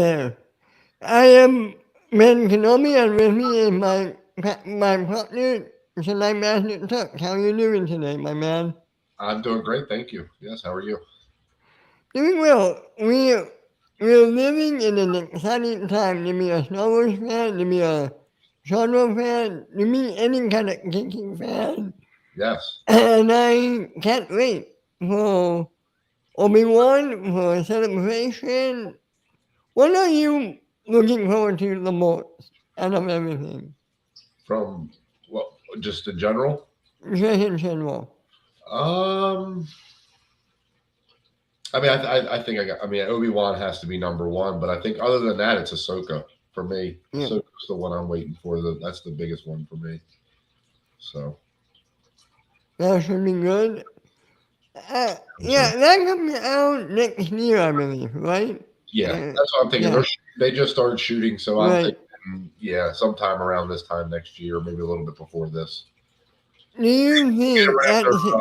there. I am Ben Kenobi, and with me is my partner, Jedi MastTuck. How are you doing today, my man? I'm doing great, thank you. Yes, how are you? Doing well. We're living in an exciting time to be a Star Wars fan, to be a genre fan, to be any kind of geeking fan. Yes. And I can't wait for Obi-Wan, for celebration. What are you looking forward to the most out of everything? From what? Just in general. Just in general. Um, I mean, I think I got. I mean, Obi-Wan has to be number one, but I think other than that, it's Ahsoka for me. Yeah, Ahsoka's the one I'm waiting for. That's the biggest one for me. So that should be good. I'm sorry. Yeah, that comes out next year, I believe, right? Yeah, Uh, that's what I'm thinking. yeah, They just started shooting, so I'm right. thinking, yeah, sometime around this time next year, maybe a little bit before this. Do you Get it think right at after. the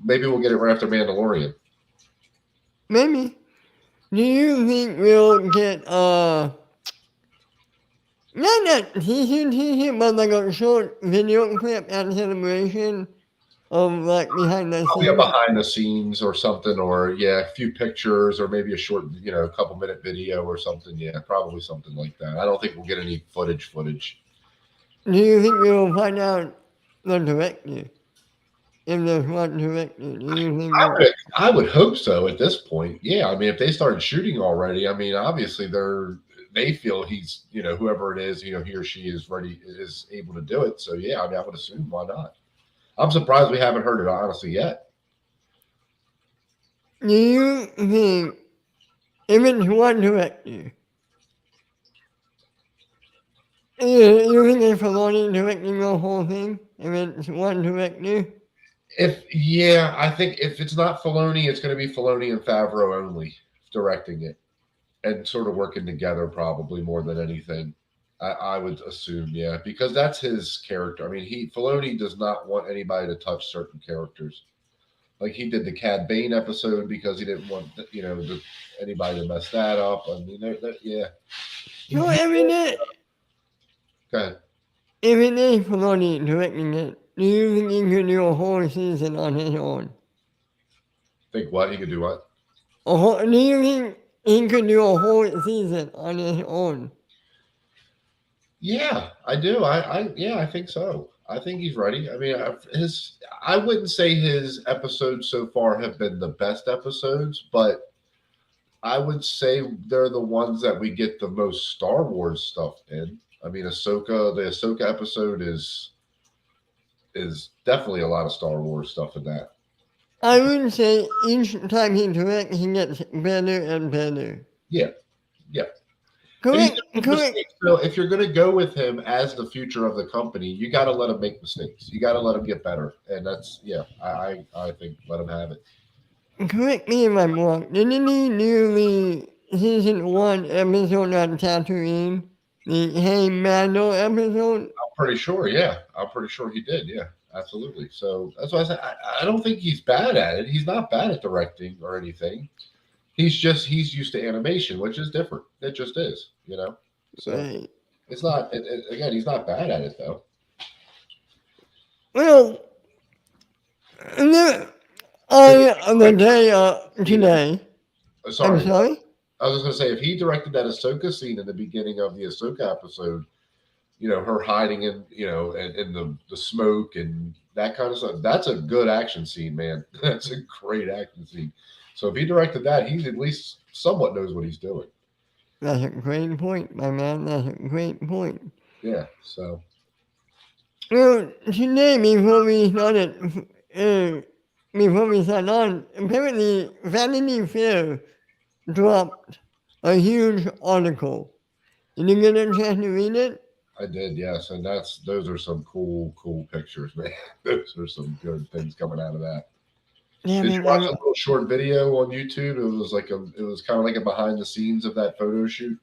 Maybe we'll get it right after Mandalorian. maybe? Do you think we'll get not that teaser, but like a short video clip at celebration of like behind the Probably a scenes? behind the scenes or something, or yeah, a few pictures, or maybe a short, a couple minute video or something. Yeah, probably something like that. I don't think we'll get any footage. Do you think we'll find out the director? If there's one director, do you think I would hope so at this point. Yeah, I mean, if they started shooting already, I mean, obviously they feel he's, whoever it is, he or she is able to do it. So yeah, I mean, I would assume why not. I'm surprised we haven't heard it honestly yet. do you think if it's one director, you think it's Filoni directing the whole thing? If it's one director? If yeah, I think if it's not Filoni, it's going to be Filoni and Favreau only directing it and sort of working together probably more than anything. I would assume, yeah, because that's his character. I mean, Filoni does not want anybody to touch certain characters. Like he did the Cad Bane episode because he didn't want anybody to mess that up. I mean, yeah. So Go ahead. if it is Filoni directing it, do you think he could do a whole season on his own? Think what he could do what? Do you think he could do a whole season on his own? Yeah, I do. Yeah, I think so. I think he's ready. I mean, I wouldn't say his episodes so far have been the best episodes, but I would say they're the ones that we get the most Star Wars stuff in. I mean, the Ahsoka episode is definitely a lot of Star Wars stuff in that. I would say each time he directs, he gets better and better. Yeah, yeah. And he's Correct, gonna make correct. mistakes. So if you're gonna go with him as the future of the company, you got to let him make mistakes. You got to let him get better, and that's yeah. I think let him have it. Correct me if I'm wrong. Didn't he do the season one episode on Tatooine? The Hey Mando episode? I'm pretty sure. Yeah, I'm pretty sure he did. Yeah, absolutely. So that's why I said I don't think he's bad at it. He's not bad at directing or anything. He's used to animation, which is different. It just is. So Right. it's not. Again, he's not bad at it though. Well, the, If on the day he directed, today, I'm sorry, sorry? I was just gonna say if he directed that Ahsoka scene in the beginning of the Ahsoka episode, her hiding in the smoke and that kind of stuff. That's a good action scene, man. That's a great action scene. So if he directed that, he's at least somewhat knows what he's doing. That's a great point, my man. That's a great point. Yeah. So Well, today, uh, before we start on, apparently Vanity Fair dropped a huge article. Did you get a chance to read it? I did, yes, and those are some cool pictures, man. Those are some good things coming out of that. Yeah, Did you man, watch a little short video on YouTube? It was kind of like a behind the scenes of that photo shoot.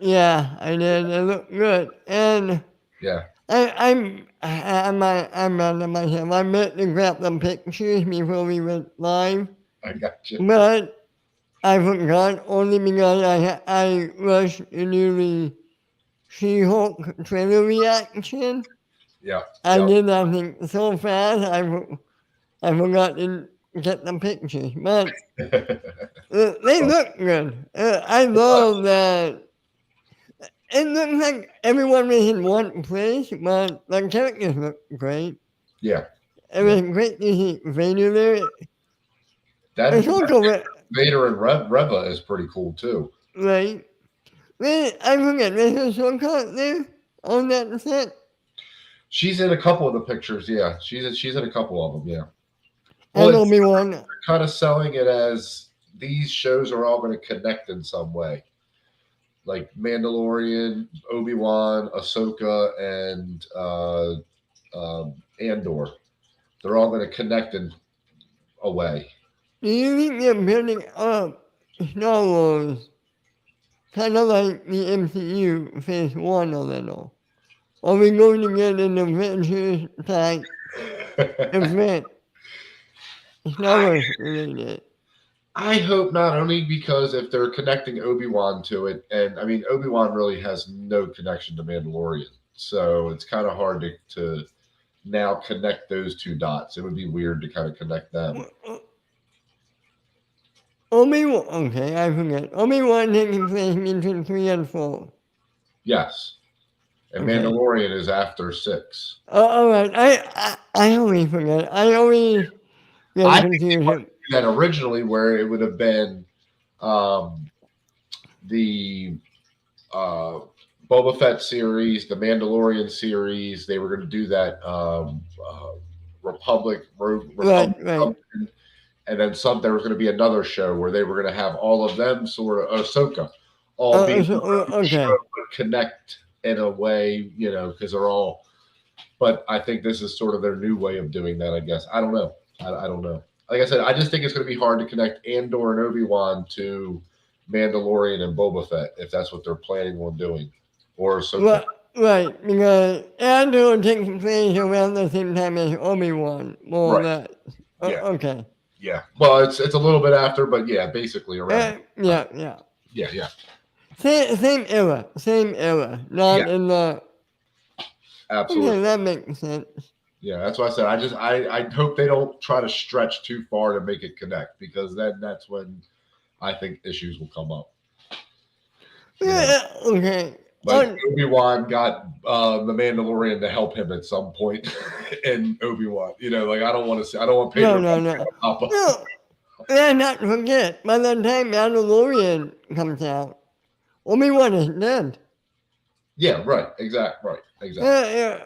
yeah, I did. It looked good. And Yeah, I'm mad at myself. I meant to grab the pictures before we went live, I got you. but I forgot only because I rushed into the She-Hulk trailer reaction. Yeah, I yeah. did that thing so fast, I forgot to get the pictures. But they Well, look good. I love that. It looks like everyone was in one place, but the characters look great. yeah, It yeah. was great to see Vader there. It's That also Vader and Reva is pretty cool too. right. Wait, I forget, there's a shortcut there on that set. She's in a couple of the pictures. Yeah, she's in a couple of them. Yeah. Well, And it's Obi-Wan. kind of selling it as these shows are all going to connect in some way, like Mandalorian, Obi Wan, Ahsoka, and Andor. They're all going to connect in a way. Do you think they're building up Star Wars kind of like the MCU Phase 1 a little? Are we going to get an Avengers type event? Star I Wars related. I hope not, only because if they're connecting Obi Wan to it, and I mean Obi Wan really has no connection to Mandalorian, so it's kind of hard to now connect those two dots. It would be weird to kind of connect them. Obi-Wan, okay, I forget. Obi-Wan taking place between 3 and 4. Yes, and Okay. Mandalorian is after 6. Alright, I always forget. I always I get think they wanted confused. to do that originally, where it would have been um, the uh, Boba Fett series, the Mandalorian series. They were going to do that Right, Republic right. something, and then some. There was going to be another show where they were going to have all of them, sort of Ahsoka, all be Okay. show but connect in a way, because they're all. But I think this is sort of their new way of doing that. I guess I don't know. I don't know. Like I said, I just think it's going to be hard to connect Andor and Obi Wan to Mandalorian and Boba Fett if that's what they're planning on doing, or Ahsoka. Right, because Andor takes place around the same time as Obi-Wan, more or Right. less. Yeah. Okay. Yeah. Well, it's a little bit after, but yeah, basically around. Yeah, yeah. Yeah. Yeah. Same era. Not Yeah. in the. Absolutely. Okay, that makes sense. Yeah. That's what I said. I hope they don't try to stretch too far to make it connect, because then that's when I think issues will come up. Yeah, okay. Like Obi Wan got the Mandalorian to help him at some point in Obi Wan. Like I don't want to see. I don't want Pedro No. pop up. No, and not forget, by the time Mandalorian comes out, Obi-Wan is dead. Yeah. Right. Exactly. Right. Exactly. Yeah.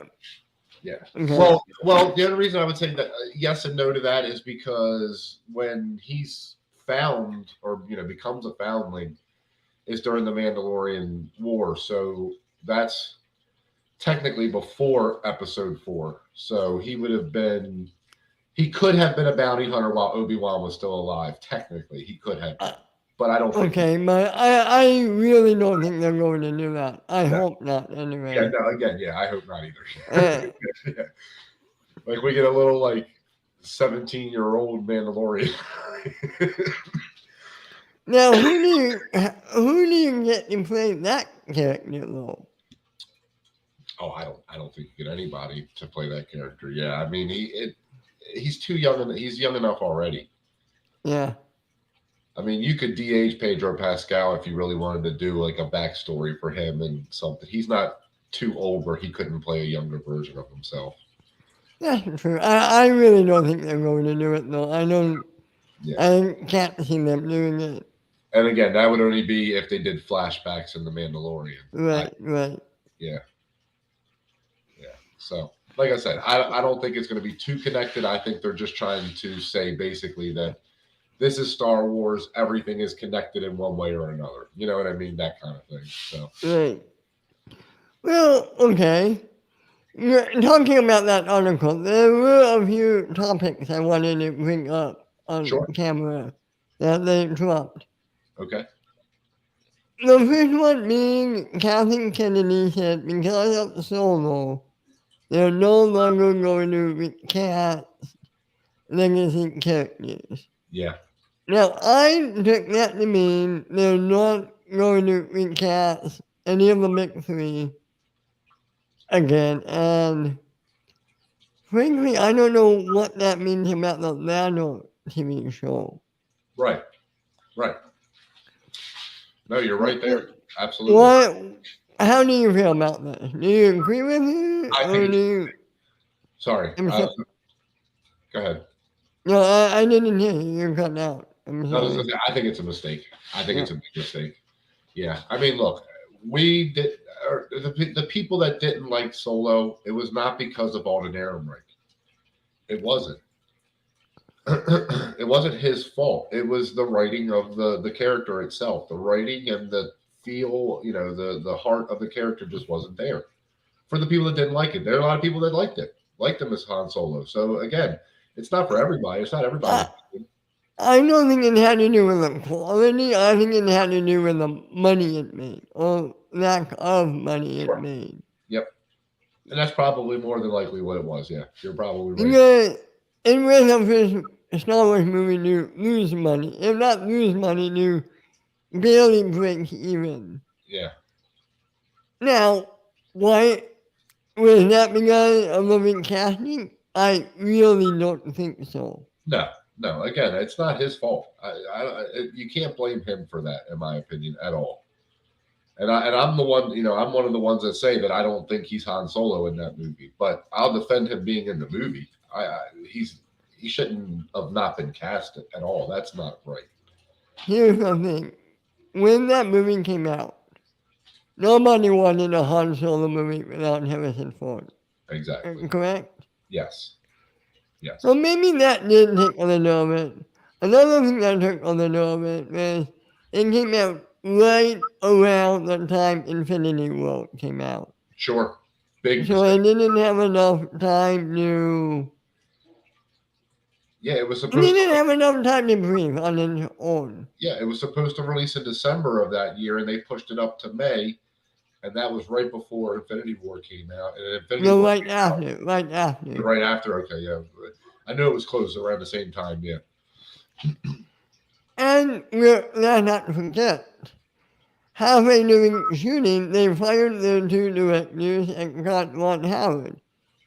Yeah. Okay. Well. The other reason I would say that yes and no to that is because when he's found, or becomes a foundling, is during the Mandalorian War. So that's technically before Episode 4. So he could have been a bounty hunter while Obi-Wan was still alive. Technically, he could have been. But I don't think. Okay, but I really don't think they're going to do that. I hope not, anyway. Yeah, no, again, yeah, I hope not either. Yeah. Like we get a little 17-year-old Mandalorian. Now, who do you get to play that character though? Oh, I don't think you get anybody to play that character. Yeah, I mean he's too young, and he's young enough already. Yeah. I mean, you could DH Pedro Pascal if you really wanted to do a backstory for him and something. He's not too old where he couldn't play a younger version of himself. That's true. I really don't think they're going to do it though. I don't. Yeah. I can't see them doing it. And again, that would only be if they did flashbacks in The Mandalorian. Right. Yeah. So, like I said, I don't think it's going to be too connected. I think they're just trying to say basically that this is Star Wars. Everything is connected in one way or another. You know what I mean? That kind of thing. So. Right. Well, okay. Talking about that article, there were a few topics I wanted to bring up on camera that they dropped. Okay. The first one being Kathleen Kennedy said because of Solo, they're no longer going to recast legacy characters. Yeah. Now, I took that to mean they're not going to recast any of the big three again, and frankly, I don't know what that means about the Lando TV show. Right, right. No, you're right there. Absolutely. What? How do you feel about this? Do you agree with it, I think or do it's. you? Sorry. I'm so, Go ahead. no, I didn't hear you. You cut out. I'm I was sorry. gonna say, I think it's a mistake. I think Yeah. it's a big mistake. Yeah. I mean, look, we did. Or the people that didn't like Solo, it was not because of Alden Ehrenreich. It wasn't. It wasn't his fault. It was the writing of the character itself. The writing and the feel, the heart of the character just wasn't there. For the people that didn't like it, there are a lot of people that liked him as Han Solo. So again, it's not for everybody. It's not everybody's. I, I don't think it had to do with the quality. I think it had to do with the money it made, or lack of money it Sure. made. Yep. And that's probably more than likely what it was. Yeah, you're probably right. Because it was a first Star Wars movie to lose money. If not lose money, to barely break even. Yeah. Now, why was that because of the recasting? I really don't think so. No, no. Again, it's not his fault. You can't blame him for that, in my opinion, at all. And I'm the one, I'm one of the ones that say that I don't think he's Han Solo in that movie, but I'll defend him being in the movie. He shouldn't have not been cast at all. That's not right. Here's the thing. When that movie came out, nobody wanted a Han Solo movie without Harrison Ford. Exactly. Correct? Yes. Yes. So maybe that did take a little bit. Another thing that took a little bit was it came out right around the time Infinity War came out. Sure. Big So I mistake. didn't have enough time to. Yeah, it was It supposed didn't to. have enough time to breathe on its own. Yeah, it was supposed to release in December of that year, and they pushed it up to May, and that was right before Infinity War came out. And Infinity No, War right after, right after. right after. Okay, yeah, I knew it was close around the same time. Yeah, And let's not forget, halfway during shooting, they fired their two directors and got Ron Howard.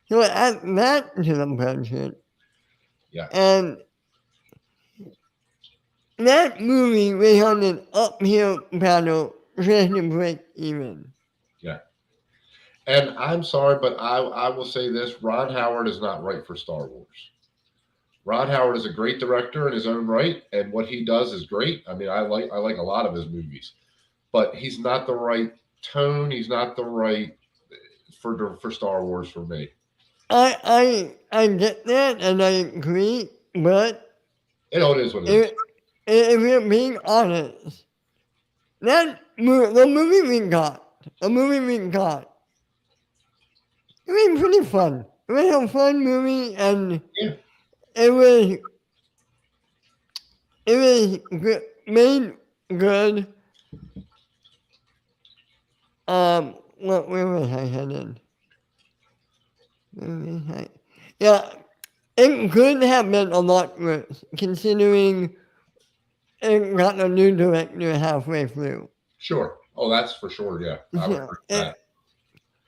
So add that to the budget, yeah, and that movie was on an uphill battle just to break even. yeah. And I'm sorry, but I will say this: Ron Howard is not right for Star Wars. Ron Howard is a great director in his own right, and what he does is great. I mean, I like a lot of his movies, but he's not the right tone. He's not the right for Star Wars for me. I get that and I agree, but It is what it is. if you're being honest, the movie we got, it was pretty fun. It was a fun movie, and Yeah, it was made good. Where was I headed? Yeah, it could have been a lot worse, considering it got a new director halfway through. sure. Oh, that's for sure. Yeah, I would Yeah, agree with that.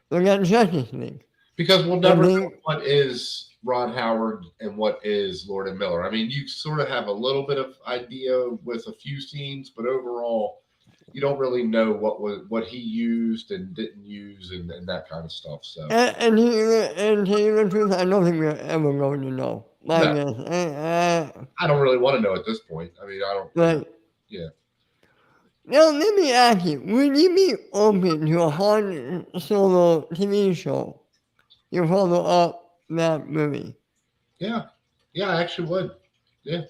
we got Justice League. Because we'll I never know mean, what is Ron Howard and what is Lord and Miller. I mean, you sort of have a little bit of idea with a few scenes, but overall, you don't really know what he used and didn't use and that kind of stuff. So and to tell you the truth, I don't think we're ever going to know. I no, guess. I don't really want to know at this point. I mean, I don't. But Yeah. now let me ask you: would you be open to a Han Solo TV show to follow up that movie? Yeah, yeah, I actually would. Yeah,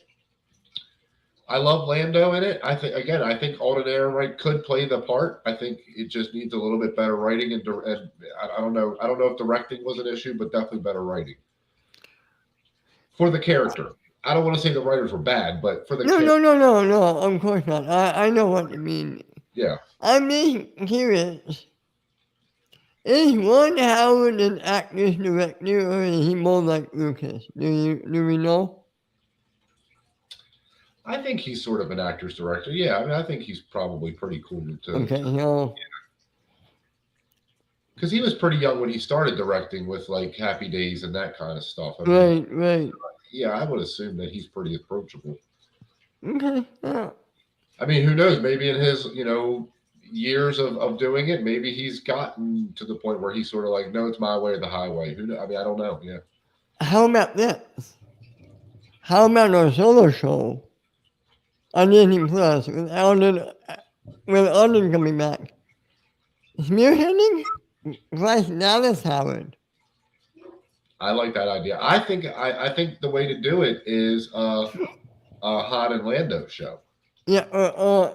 I love Lando in it. I think Alden Ehrenreich could play the part. I think it just needs a little bit better writing and I don't know. I don't know if directing was an issue, but definitely better writing for the character. I don't want to say the writers were bad, but for the No, character, no, no, no, no. Of course not. I know what you mean. yeah. I'm just curious. Is Ron Howard an actor's director, or is he more like Lucas? Do we know? I think he's sort of an actor's director. Yeah, I mean, I think he's probably pretty cool to Okay, no. because he was pretty young when he started directing with like Happy Days and that kind of stuff. I mean, Right, right. yeah, I would assume that he's pretty approachable. Okay, yeah. I mean, who knows? Maybe in his, years of doing it, maybe he's gotten to the point where he's sort of like, no, it's my way or the highway. Who? I mean, I don't know. Yeah, How about this? How about our solo show on Disney Plus with Alden coming back? Spearheading? Bryce Dallas Howard. I like that idea. I think the way to do it is a Han and Lando show. Yeah, I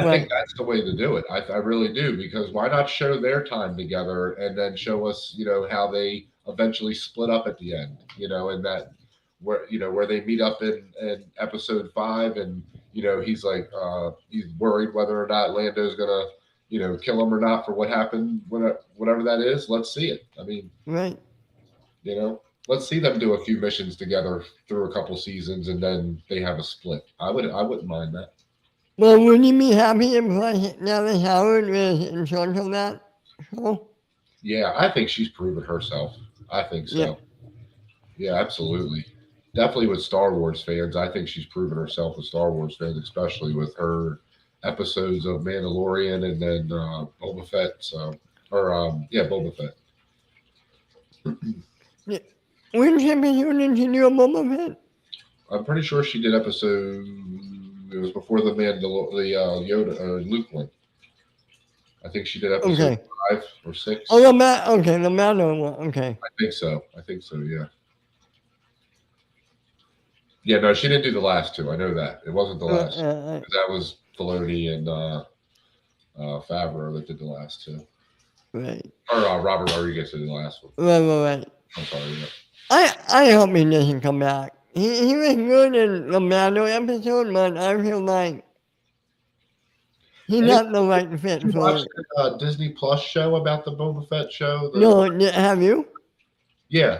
think right, that's the way to do it. I really do because why not show their time together and then show us, how they eventually split up at the end, and that where they meet up in episode 5 and he's like he's worried whether or not Lando's gonna kill him or not for what happened whatever that is. Let's see it. I mean, right. let's see them do a few missions together through a couple seasons and then they have a split. I wouldn't mind that. Well, would you be happy if Bryce Dallas Howard was in charge of that show? Yeah, I think she's proven herself. I think Yeah, so. Yeah, absolutely. Definitely with Star Wars fans. I think she's proven herself with Star Wars fans, especially with her episodes of Mandalorian and then Boba Fett. So, or yeah, Boba Fett. yeah. Which episode did you do a Boba Fett? I'm pretty sure she did episode. It was before the Yoda Luke one. I think she did episode Okay. 5 or 6. Oh, the Mando one. Okay. I think so. I think so. Yeah. Yeah. No, she didn't do the last two. I know that it wasn't the last. That was Filoni and Favreau that did the last two. Right. Or Robert Rodriguez did the last one. Right. I'm sorry. Yeah. I hope he doesn't come back. He was good in the Mando episode, but I feel like he's not the right fit Did you for watch it. the Disney Plus show about the Boba Fett show? No, have you? Yeah.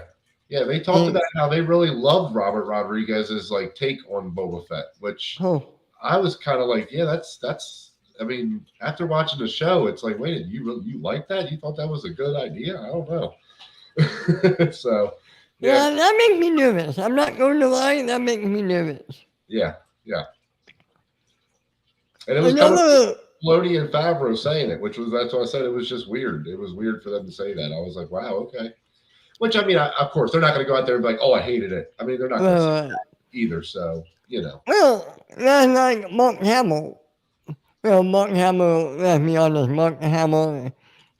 Yeah, they talked about how they really loved Robert Rodriguez's like take on Boba Fett, which Oh, I was kind of like, yeah, that's. I mean, after watching the show, it's like, wait, you like that? You thought that was a good idea? I don't know. So, yeah, that makes me nervous. I'm not going to lie, that makes me nervous. yeah, and it was coming from Filoni and Favreau saying it, that's why I said it was just weird. It was weird for them to say that. I was like, wow, okay. Which I mean, of course, they're not going to go out there and be like, oh, I hated it. I mean, they're not going to say that either. So, Well, that's like Mark Hamill. Well, Mark Hamill, let's be honest, Mark Hamill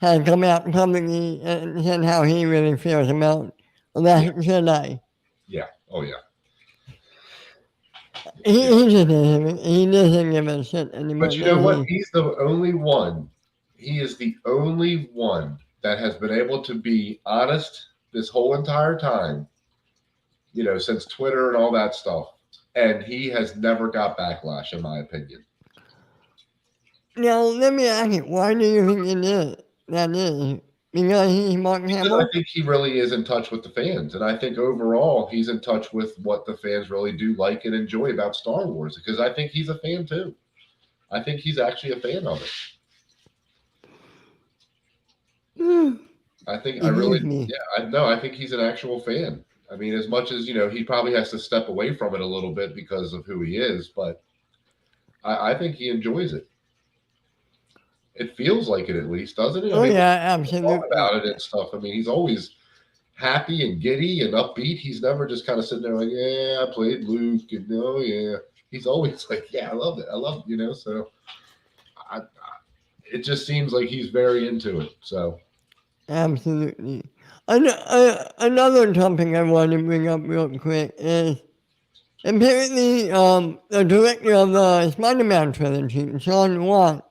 has come out publicly and said how he really feels about Last Jedi. Yeah. Oh, yeah. He doesn't give a shit anymore. But you know what? He's the only one. He is the only one that has been able to be honest this whole entire time, since Twitter and all that stuff. And he has never got backlash, in my opinion. Now, let me ask you, why do you think that is? Because he's Mark Hamill? I think he really is in touch with the fans. And I think overall, he's in touch with what the fans really do like and enjoy about Star Wars. Because I think he's a fan, too. I think he's actually a fan of it. I think I think he's an actual fan. I mean, as much as, he probably has to step away from it a little bit because of who he is, but I think he enjoys it. It feels like it at least, doesn't it? Oh, yeah, absolutely. Talk about it and stuff. I mean, he's always happy and giddy and upbeat. He's never just kind of sitting there like, yeah, I played Luke and oh yeah. He's always like, yeah, I love it. So it just seems like he's very into it. So absolutely. Another topic I want to bring up real quick is apparently the director of the Spider-Man trilogy, Sean Watts.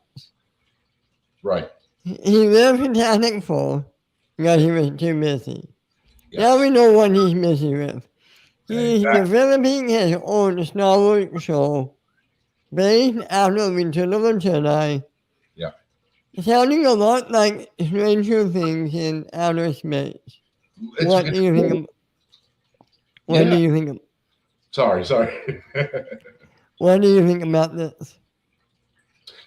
Right. He left Fantastic Four because he was too busy. Yes. Now we know what he's busy with. He's developing his own Star Wars show based after Return of the Jedi. Yeah. Sounding a lot like Stranger Things in outer space. What do you think of? Sorry. What do you think about this?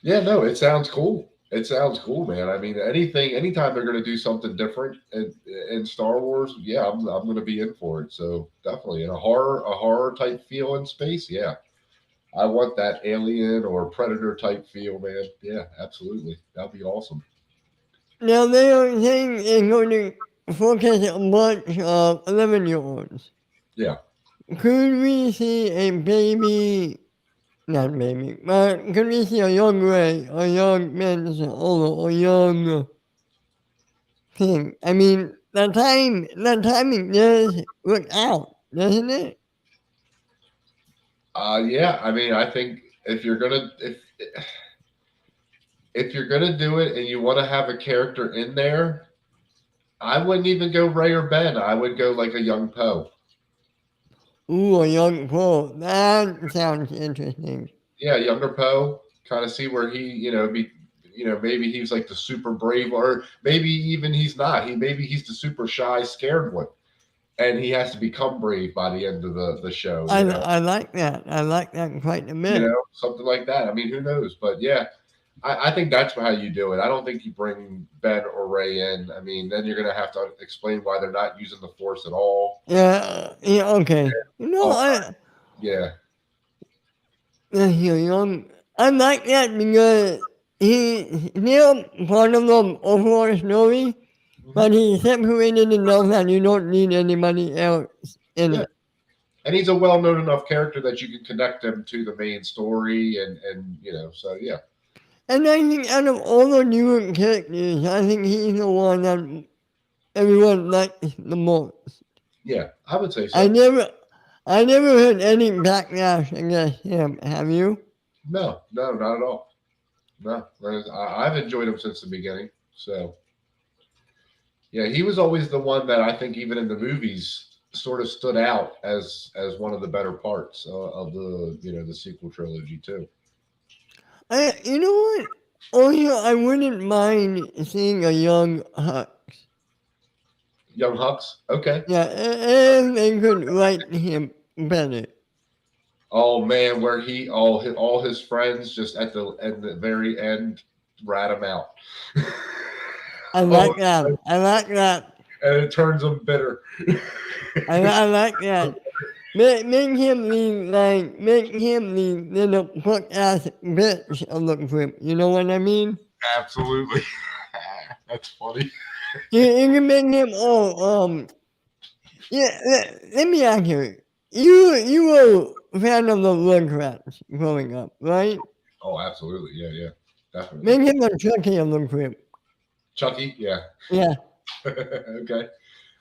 Yeah, no, it sounds cool. It sounds cool, man. I mean, anytime they're going to do something different in Star Wars, yeah, I'm going to be in for it. So definitely, in a horror type feel in space, yeah, I want that alien or predator type feel, man. Yeah, absolutely, that'd be awesome. Now they are saying it's going to focus a bunch of 11-year-olds. Yeah, Could we see a baby, not baby, but could we see a young Ray, a young Ben Solo, a young thing? I mean, the timing does look out, doesn't it? yeah. I mean, I think if you're gonna do it and you want to have a character in there, I wouldn't even go Ray or Ben. I would go like a young Poe. Ooh, a young Poe. That sounds interesting. Yeah, younger Poe, kind of see where he, maybe he's like the super brave, or maybe even he's not. Maybe he's the super shy, scared one, and he has to become brave by the end of the show. I like that. I like that quite a bit. Something like that. I mean, who knows? But yeah, I think that's how you do it. I don't think you bring Ben or Ray in. I mean, then you're gonna have to explain why they're not using the Force at all. Yeah, okay. You know, Oh, yeah, you're young. I like that because he's still part of the overall story, hmm but he's separated enough that you don't need anybody else in yeah. it. And he's a well-known enough character that you can connect him to the main story, and so yeah. And I think out of all the newer characters, I think he's the one that everyone likes the most. Yeah, I would say I so. never, I never heard any backlash against him. Have you? No, no, not at all. No, I've enjoyed him since the beginning. So yeah, he was always the one that I think even in the movies sort of stood out as one of the better parts of the sequel trilogy too. You know what? Oh, yeah, I wouldn't mind seeing a young Hux. Young Hux, okay. Yeah, if they could write him better. Oh man, where all his friends just at the very end rat him out. I Oh, like that. I like that. and it turns him bitter. I like that. Make him the little punk ass bitch of the group. You know what I mean? Absolutely. That's funny. You can make him, yeah, let me ask you. You were a fan of the Rugrats growing up, right? Oh, absolutely. Yeah, yeah. Definitely. Make him a Chucky of the group. Chucky, yeah. Yeah. Okay.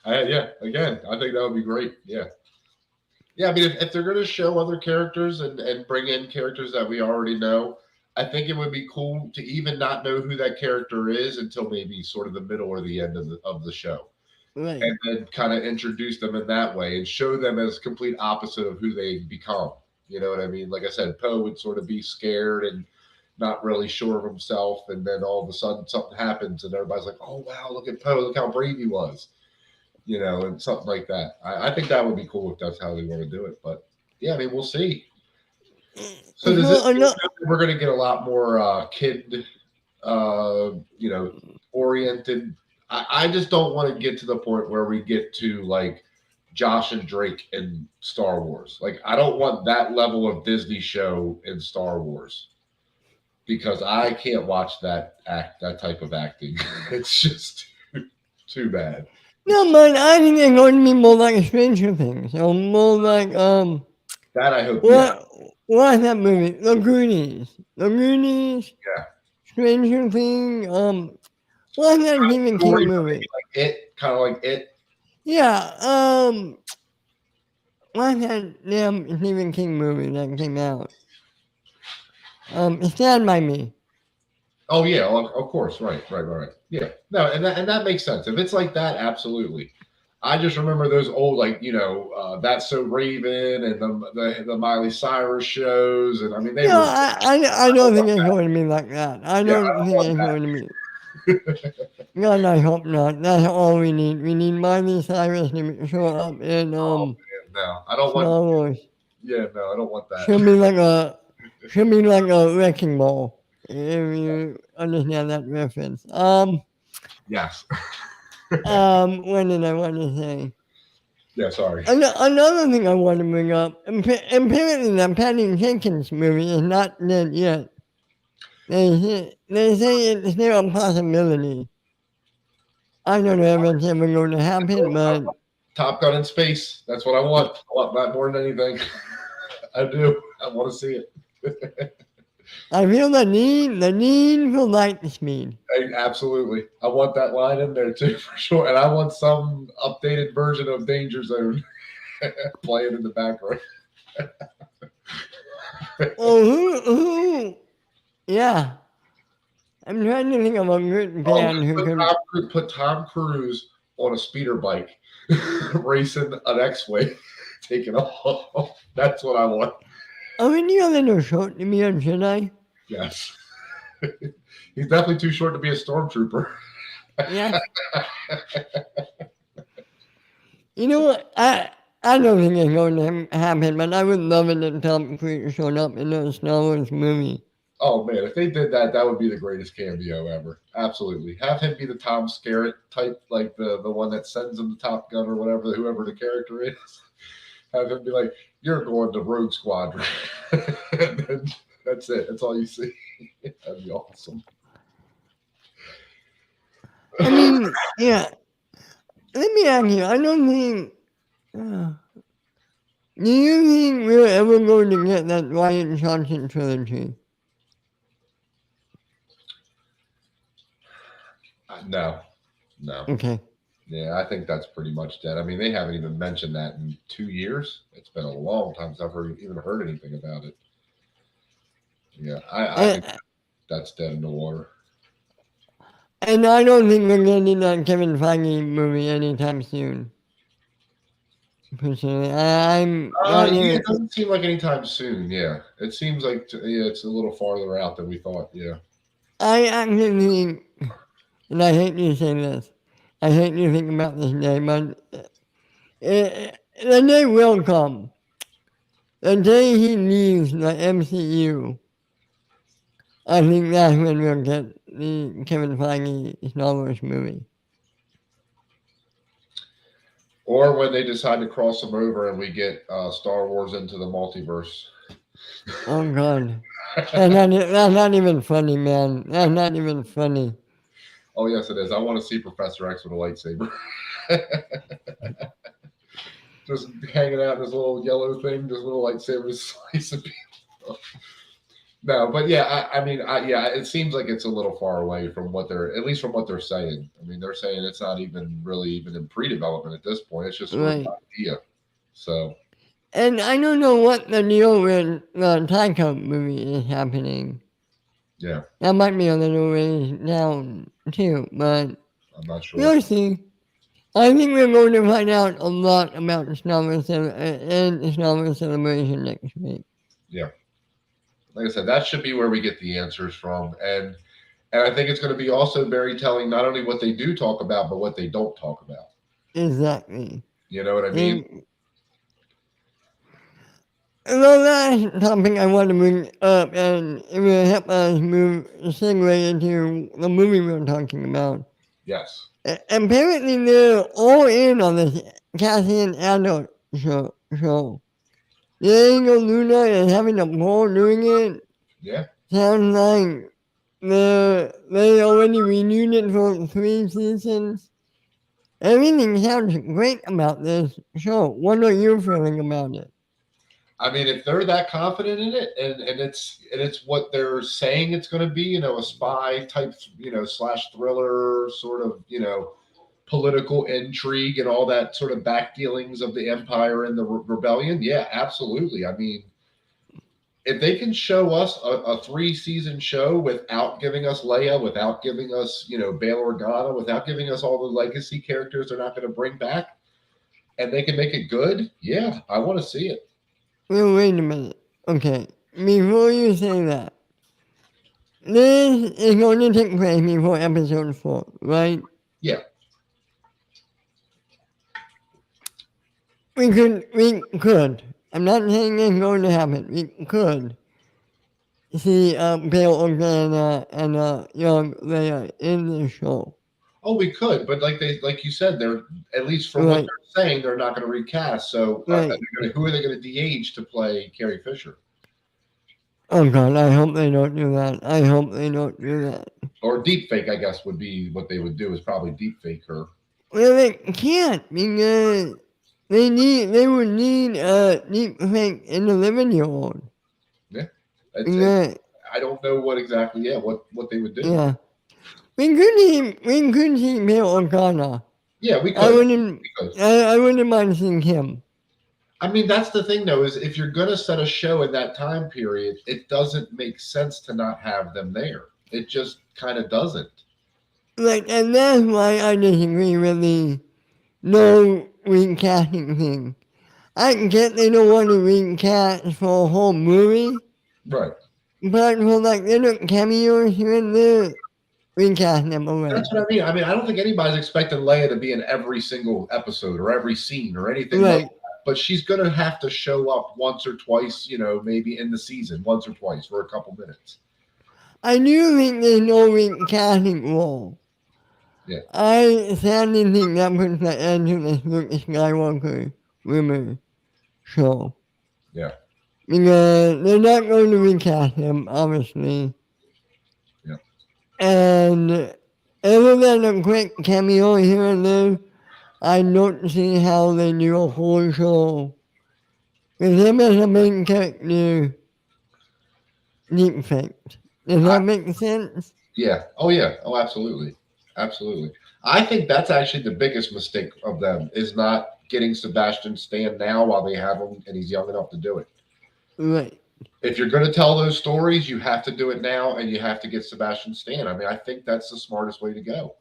Yeah, again, I think that would be great. Yeah. Yeah, I mean, if they're going to show other characters and bring in characters that we already know, I think it would be cool to even not know who that character is until maybe sort of the middle or the end of the show. Right. And then kind of introduce them in that way and show them as complete opposite of who they become. You know what I mean? Like I said, Poe would sort of be scared and not really sure of himself, and then all of a sudden something happens, and everybody's like, "Oh wow, look at Poe! Look how brave he was!" And something like that. I think that would be cool if that's how they want to do it. But yeah, I mean, we'll see. So does this So, mean no, that we're going to get a lot more kid, uh, you know, oriented? I just don't want to get to the point where we get to like Josh and Drake in Star Wars. Like, I don't want that level of Disney show in Star Wars because I can't watch that type of acting. It's just too bad. no, man, I think they're going to be more like Stranger Things. Or more like, That I hope, yeah, what, what's that movie? The Goonies. The Goonies, yeah. Stranger Things, what's that Stephen Story, King movie? like it, kind of like it. Yeah, what's that damn Stephen King movie that came out? Stand By Me. Oh yeah, of course, right. Yeah, no, and that makes sense. If it's like that, absolutely. I just remember those old, like That's So Raven and the Miley Cyrus shows, and I mean they No, were. I don't think it's going to be like that. I Yeah, don't I don't think want it's that. going to be. God, I hope not. That's all we need. We need Miley Cyrus to show up in Oh man, no, I don't want. Star Wars. Yeah, no, I don't want that. Should be like a wrecking ball. If you understand that reference. Yes. What did I want to say? Yeah, sorry. Another thing I want to bring up. Apparently, the Patty Jenkins movie is not dead yet. They say it's still a possibility. I don't know if it's ever going to happen, but Top Gun in space. That's what I want. I want that more than anything. I do. I want to see it. I feel the need for light speed. Absolutely. I want that line in there too, for sure. And I want some updated version of Danger Zone playing in the background. Oh, yeah. I'm trying to think of a good band who could. Put Tom Cruise on a speeder bike, racing an X-Wing, taking off. That's what I want. Are any of them short to be a Jedi? Yes. He's definitely too short to be a stormtrooper. Yeah. You know what? I don't think it's going to happen, but I would love it if Tom Cruise showed up in a Star Wars movie. Oh man, if they did that, that would be the greatest cameo ever. Absolutely. Have him be the Tom Skerritt type, like the one that sends him the Top Gun or whatever, whoever the character is. Have him be like, "You're going to Rogue Squadron," and then that's it. That's all you see. That'd be awesome. I mean, yeah. Let me ask you. I don't think. Do you think we're ever going to get that Ryan Johnson trilogy? No. Okay. Yeah, I think that's pretty much dead. I mean, they haven't even mentioned that in 2 years. It's been a long time since I've even heard anything about it. Yeah, I think that's dead in the water. And I don't think we're getting that Kevin Feige movie anytime soon. Personally, I'm not Yeah, even. it doesn't seem like anytime soon. Yeah, it seems like it's a little farther out than we thought. Yeah. I actually think, and I hate to say this, I hate to think about this day, but the day will come. The day he leaves the MCU, I think that's when we'll get the Kevin Feige Star Wars movie. Or when they decide to cross them over and we get Star Wars into the multiverse. Oh God, that's not even funny, man. That's not even funny. Oh yes, it is. I want to see Professor X with a lightsaber. Just hanging out in this little yellow thing, this little lightsaber to slice of people. No, but yeah, I mean, yeah, it seems like it's a little far away from what they're, at least from what they're saying. I mean, they're saying it's not even really even in pre-development at this point. It's just sort of an idea. So. And I don't know what the deal with the Taika movie is happening. Yeah. That might be a little ways down too, but I'm not sure. we'll see. I think we're going to find out a lot about the Star Wars and the Star Wars Celebration next week. Yeah. Like I said, that should be where we get the answers from. And I think it's going to be also very telling, not only what they do talk about, but what they don't talk about. Exactly. You know what I mean? Well, that's something I want to bring up, and it will help us segue into the movie we're talking about. Yes. Apparently, they're all in on this Cassian Andor show. Diego Luna is having a ball doing it. Yeah. Sounds like they already renewed it for 3 seasons. Everything sounds great about this show. What are you feeling about it? I mean, if they're that confident in it, and it's what they're saying it's going to be, a spy type, slash thriller sort of, political intrigue and all that sort of back dealings of the Empire and the rebellion. Yeah, absolutely. I mean, if they can show us a 3-season show without giving us Leia, without giving us, Bail Organa, without giving us all the legacy characters they're not going to bring back, and they can make it good, yeah, I want to see it. Well, wait a minute. Okay, before you say that, this is going to take place before episode 4, right? Yeah. We could I'm not saying it's going to happen. We could see Bail Organa and young Leia in the show. Oh, we could, but like you said, they're at least from what Right, they're saying, they're not going to recast. So, right. who are they going to de-age to play Carrie Fisher? Oh God, I hope they don't do that. I hope they don't do that. Or deep fake, I guess, would be what they would do. Is probably deep fake her. Well, they can't because they would need a deep fake in the living old. Yeah, it's. Yeah, I don't know what exactly. Yeah, what they would do. yeah. We could see Bill O'Connor. Yeah, we I could. wouldn't We could. I wouldn't mind seeing him. I mean, that's the thing, though, is if you're going to set a show in that time period, it doesn't make sense to not have them there. It just kind of doesn't. Like, and that's why I disagree with the no recasting thing. I get they don't want to recast for a whole movie, Right. but for like little cameos here and there, recast them away. That's what I mean. I mean, I don't think anybody's expecting Leia to be in every single episode or every scene or anything like Right. that. But she's going to have to show up once or twice, maybe in the season, once or twice for a couple minutes. I do think there's no recasting role. Yeah. I sadly think that puts the end to the Luke Skywalker rumor show. Yeah. Because they're not going to recast him, obviously. Yeah. And other than a quick cameo here and there, I don't see how they do a whole show with him as a main character deep faked. Does I, that make sense? yeah. Oh, yeah. Oh, absolutely. Absolutely. I think that's actually the biggest mistake of them is not getting Sebastian Stan now while they have him and he's young enough to do it. Right. If you're going to tell those stories, you have to do it now and you have to get Sebastian Stan. I mean, I think that's the smartest way to go.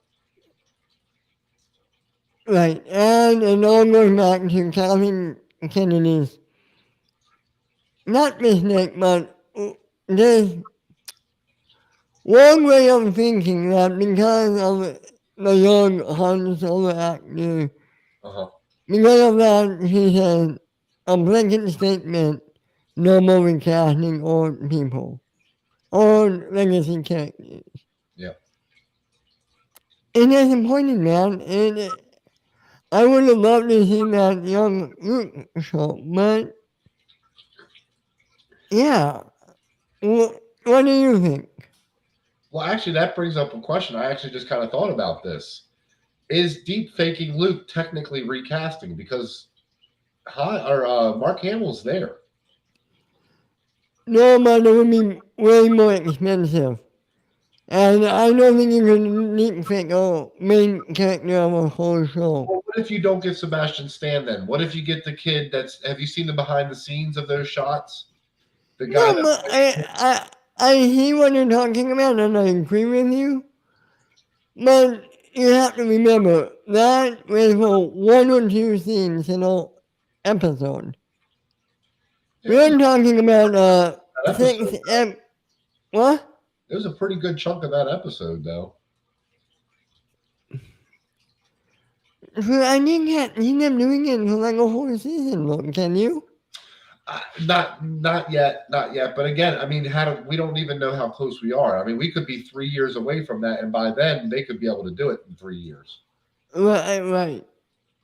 Right. And it all goes back to Kathleen Kennedy's not mistake, but there's one way of thinking that because of the young Han Solo actor, Uh-huh. because of that, he said a blanket statement, no more recasting old people or legacy characters. Yeah. And that's important, man. And I would have loved to see that young Luke show, but yeah. What do you think? Well, actually, that brings up a question. I actually just kind of thought about this. Is deep faking Luke technically recasting? Because Mark Hamill's there. No, but it would be way more expensive. And I don't think you can deep fake a main character of a whole show. Well, what if you don't get Sebastian Stan then? What if you get the kid that's. Have you seen the behind the scenes of those shots? The guy No, that. but I see what you're talking about and I agree with you. But you have to remember that was for one or two scenes in an episode. It was We're talking about that six episode. what? It was a pretty good chunk of that episode, though. So I didn't see them doing it for like a whole season, look, can you? Not yet, not yet. But again, I mean, we don't even know how close we are. I mean, we could be 3 years away from that, and by then they could be able to do it in 3 years. Right. I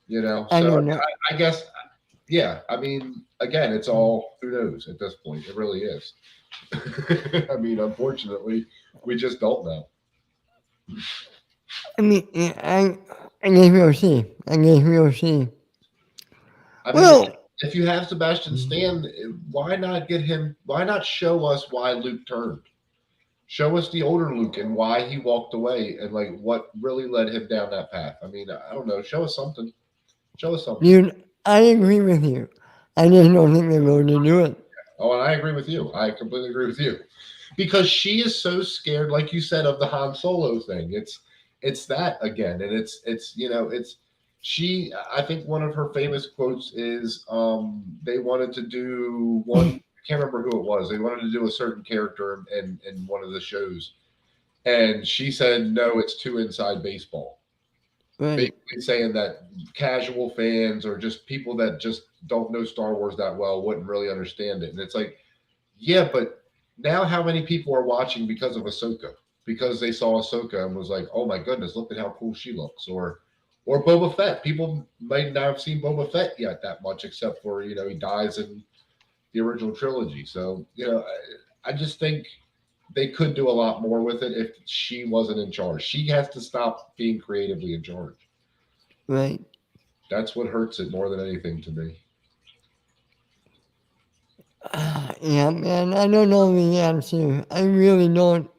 So don't know. I guess, yeah. I mean, again, it's all who knows at this point. It really is. I mean, unfortunately, we just don't know. I mean, I guess we'll see. I guess we'll see. I mean, Well, if you have Sebastian Stan, why not get him? Why not show us why Luke turned? Show us the older Luke and why he walked away and like what really led him down that path. I mean, I don't know. Show us something. Show us something. dude, I agree with you. I just don't think they're going to do it. Oh, and I agree with you. I completely agree with you. Because she is so scared, like you said, of the Han Solo thing. It's that again. And it's she I think one of her famous quotes is they wanted to do one I can't remember who it was. They wanted to do a certain character in one of the shows. And she said, no, it's too inside baseball. Right. basically saying that casual fans or just people that just don't know Star Wars that well wouldn't really understand it. And it's like, yeah, but now how many people are watching because of Ahsoka? Because they saw Ahsoka and was like, oh my goodness, look at how cool she looks. Or Boba Fett. People might not have seen Boba Fett yet that much, except for, he dies in the original trilogy. So, I just think they could do a lot more with it if she wasn't in charge. She has to stop being creatively in charge. Right. That's what hurts it more than anything to me. Yeah, man. I don't know the answer. I really don't.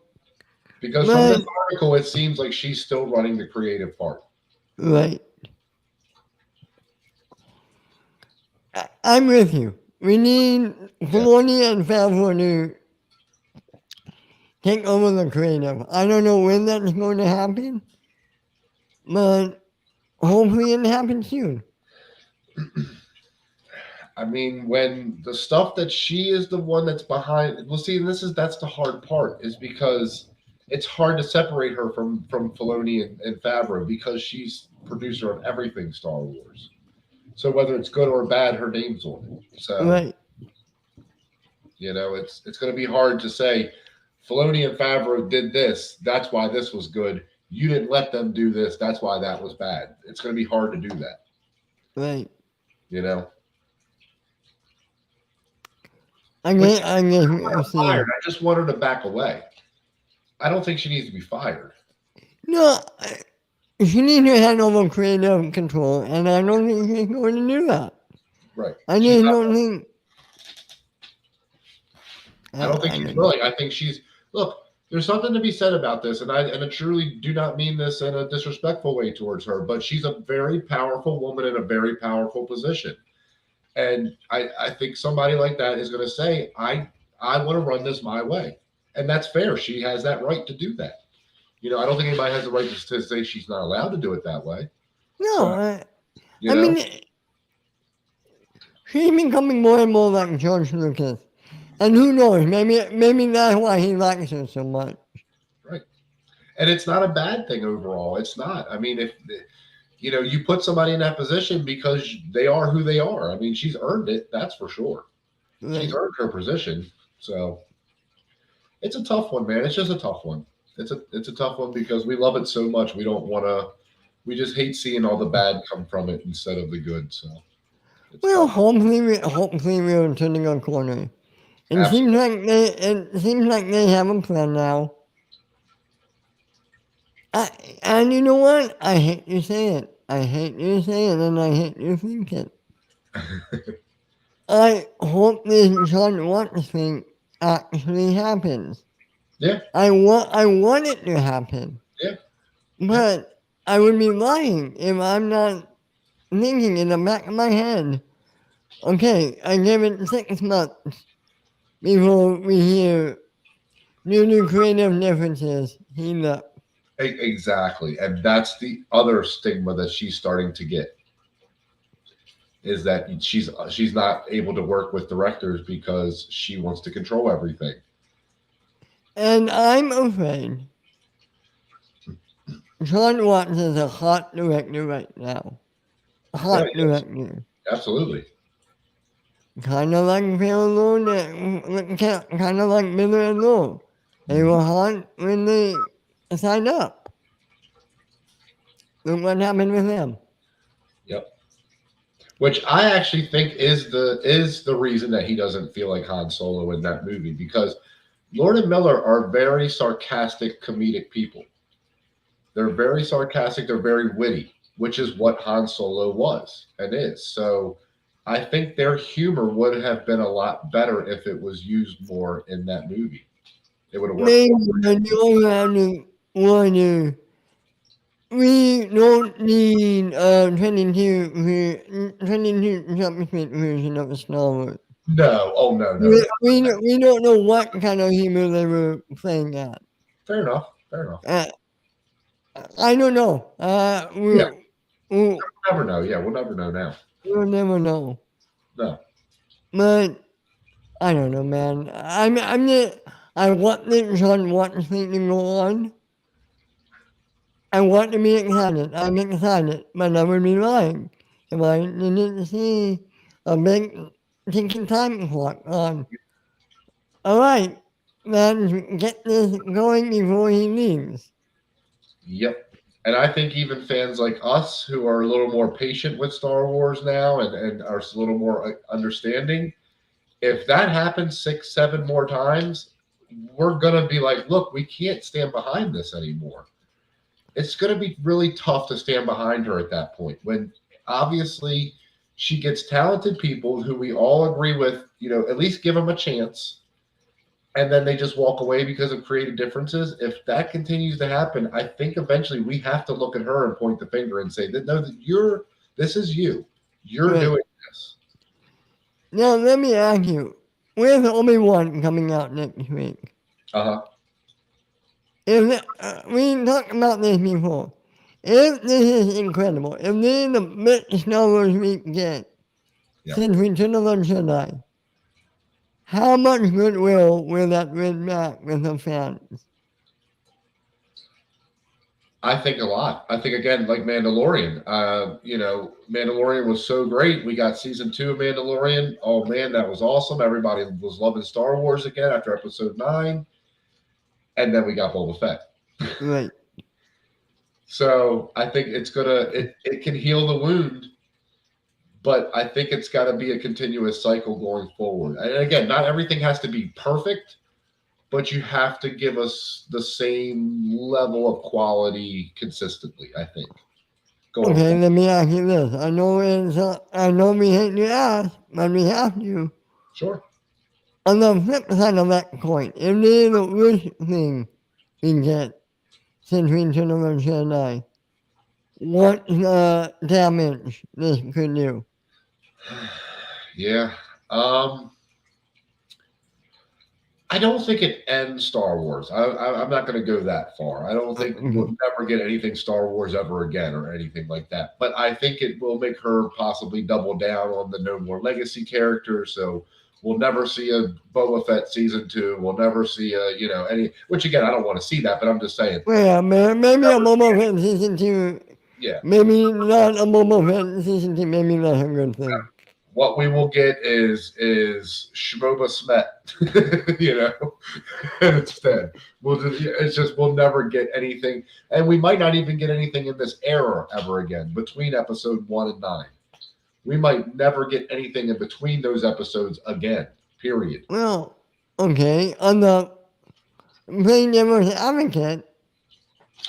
Because from this But article, it seems like she's still running the creative part. right. I'm with you. We need Yeah. Filoni and Favreau to take over the creative. I don't know when that's going to happen, but hopefully it happens soon. I mean, when the stuff that she is the one that's behind, well, see, and that's the hard part, is because it's hard to separate her from Filoni and Favreau because she's producer of everything Star Wars. So whether it's good or bad, her name's on it. So Right. it's going to be hard to say Filoni and Favreau did this. That's why this was good. You didn't let them do this. That's why that was bad. It's going to be hard to do that. Right. You know, I but guess, I guess we'll see. fired. I just want her to back away. I don't think she needs to be fired. No, she needs to hand over creative control, and I don't think she's going to do that. Right. I She's just not. don't think. I don't think I she's don't know. willing. I think she's. Look, there's something to be said about this, and I truly do not mean this in a disrespectful way towards her, but she's a very powerful woman in a very powerful position. And I think somebody like that is going to say, I want to run this my way. And that's fair. She has that right to do that. I don't think anybody has the right to say she's not allowed to do it that way. No, So, you I know, mean, she's becoming more and more like George Lucas. And who knows, maybe that's why he likes her so much. right. And it's not a bad thing overall. It's not. I mean, if you put somebody in that position because they are who they are. I mean, she's earned it. That's for sure. She's Right. earned her position. So it's a tough one, man. It's just a tough one. It's a tough one because we love it so much. We don't want to. We just hate seeing all the bad come from it instead of the good. So it's Well, tough. hopefully we're turning a corner. Absolutely. It seems like they have a plan now. I, and you know what? I hate to say it. I hate to say it, and I hate to think it. I hope this John Watts thing actually happens. Yeah. I want it to happen, Yeah. Yeah. but I would be lying if I'm not thinking in the back of my head. Okay, I give it 6 months before we hear new creative differences heat up. Exactly. And that's the other stigma that she's starting to get is that she's not able to work with directors because she wants to control everything. And I'm afraid John Watts is a hot director right now. Yeah. Hot Yes. director. Absolutely. Kind of like kind of like Miller and Lowe. They Mhm. were hot when they signed up. Look what happened with them. Yep. Which I actually think is the reason that he doesn't feel like Han Solo in that movie because Lord and Miller are very sarcastic, comedic people. They're very sarcastic. They're very witty, which is what Han Solo was and is. So I think their humor would have been a lot better if it was used more in that movie. It would have worked Maybe more. on the other hand, Warner, we don't need 22 jump street version of a Star Wars. No, oh no, no, no. We don't know what kind of humor they were playing at. Fair enough. Fair enough. Uh, I don't know. Yeah, We'll, we'll never know. Yeah, we'll never know now. we'll never know. No. But I don't know, man. I want this John Watts thing to go on. I want to be excited. I'm excited, but I would be lying if I didn't see a big ticking time clock on. All right, man, get this going before he leaves. Yep. And I think even fans like us who are a little more patient with Star Wars now and are a little more understanding, if that happens 6, 7 more times, we're going to be like, look, we can't stand behind this anymore. It's going to be really tough to stand behind her at that point when obviously she gets talented people who we all agree with, at least give them a chance, and then they just walk away because of creative differences. If that continues to happen, I think eventually we have to look at her and point the finger and say that no, this is you. You're Right. doing this. Now, let me ask you, where's Obi-Wan coming out next week? Uh-huh. We talked about this before. If this is incredible, if this is the best Star Wars we get Yeah. since Return of the Jedi, how much goodwill will that bring back with the fans? I think a lot. I think again, like Mandalorian. Mandalorian was so great. We got season 2 of Mandalorian. Oh man, that was awesome. Everybody was loving Star Wars again after episode 9. And then we got Boba Fett. Right. So I think it can heal the wound, but I think it's got to be a continuous cycle going forward. And again, not everything has to be perfect, but you have to give us the same level of quality consistently, I think. Going Okay, forward. let me ask you this. I know we hate to ask, but we have to. Sure. On the flip side of that coin, if this is the worst thing we get since Return of the Jedi, what's the damage this could do? Yeah. Um, I don't think it ends Star Wars. I'm not going to go that far. I don't think we'll never get anything Star Wars ever again or anything like that. But I think it will make her possibly double down on the no more legacy characters. So we'll never see a Boba Fett season 2. We'll never see any. Which again, I don't want to see that, but I'm just saying. Well, yeah, maybe a Boba Fett season 2, Yeah. maybe not a Boba Fett season 2, maybe that's a good thing. What we will get is Shmoba Smet, instead. We'll never get anything, and we might not even get anything in this era ever again between episode 1 and 9. We might never get anything in between those episodes again. Period. Well, okay, on the playing devil's advocate,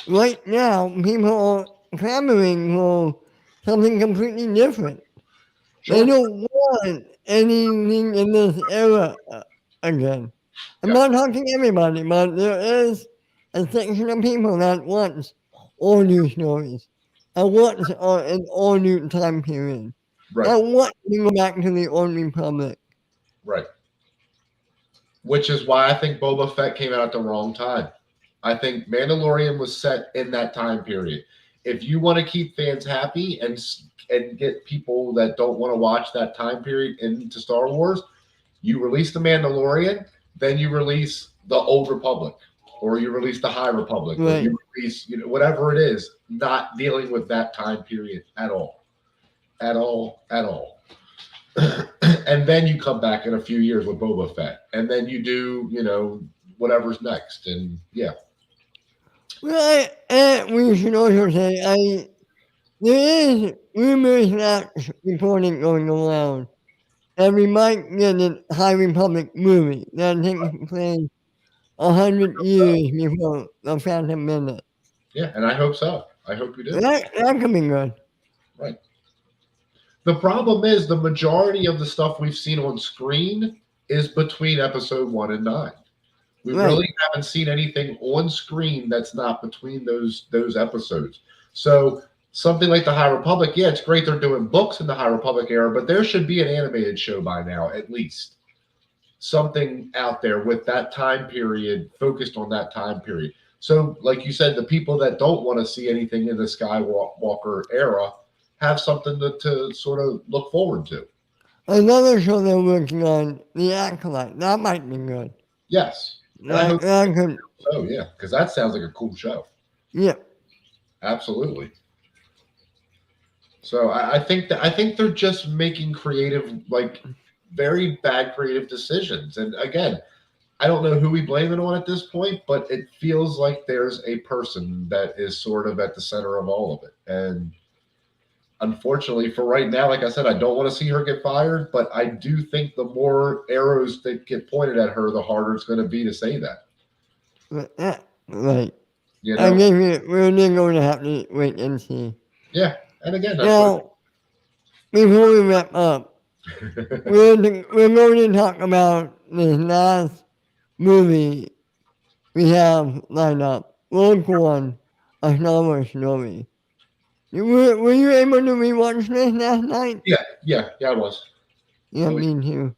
right now people are clamoring for something completely different. They Sure. don't want anything in this era again. I'm Yeah. not talking everybody, but there is a section of people that wants all new stories. And wants an all new time period. Right. I want to go back to the Old Republic. Right. Which is why I think Boba Fett came out at the wrong time. I think Mandalorian was set in that time period. If you want to keep fans happy and get people that don't want to watch that time period into Star Wars, you release the Mandalorian, then you release the Old Republic, or you release the High Republic, or you release whatever it is, not dealing with that time period at all, at all, at all. And then you come back in a few years with Boba Fett, and then you do whatever's next, and yeah. Well, we should also say, there is rumors that reporting going around that we might get a High Republic movie that takes place 100 years before the Phantom Menace. Yeah, and I hope so. I hope you do. That could be good. Right. The problem is the majority of the stuff we've seen on screen is between episode 1 and 9. We really haven't seen anything on screen that's not between those episodes. So something like the High Republic, yeah, it's great they're doing books in the High Republic era, but there should be an animated show by now, at least. Something out there with that time period, focused on that time period. So, like you said, the people that don't want to see anything in the Skywalker era have something to sort of look forward to. Another show they're working on, The Acolyte. That might be good. Yes. That could. Oh, yeah, because that sounds like a cool show. Yeah. Absolutely. So I think they're just making creative, like very bad creative decisions. And again, I don't know who we blame it on at this point, but it feels like there's a person that is sort of at the center of all of it. And unfortunately, for right now, like I said, I don't want to see her get fired, but I do think the more arrows that get pointed at her, the harder it's going to be to say that. Right. You I know? guess we're then going to have to wait and see. Yeah. And again, that's what. Now, before we wrap up, we're going to talk about this last movie we have lined up, Rogue One, a Star Wars story. Were you able to rewatch this last night? Yeah, I was. Yeah, I was- me too.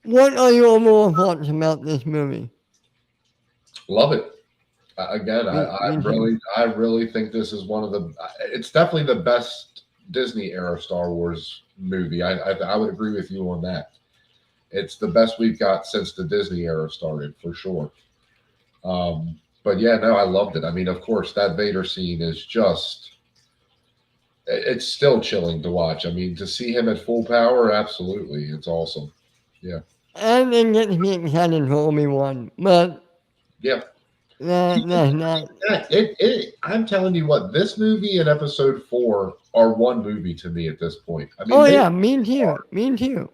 What are your overall thoughts about this movie? Love it. Again, Me too. I really think this is one of the. It's definitely the best Disney era Star Wars movie. I would agree with you on that. It's the best we've got since the Disney era started, for sure. But yeah, no, I loved it. I mean, of course, that Vader scene is just. It's still chilling to watch. I mean, to see him at full power, absolutely, it's awesome. Yeah, I didn't get to be excited for Obi-Wan, but yeah. that's not. I'm telling you what, this movie and Episode 4 are one movie to me at this point. I mean, Oh yeah, me too. Me too.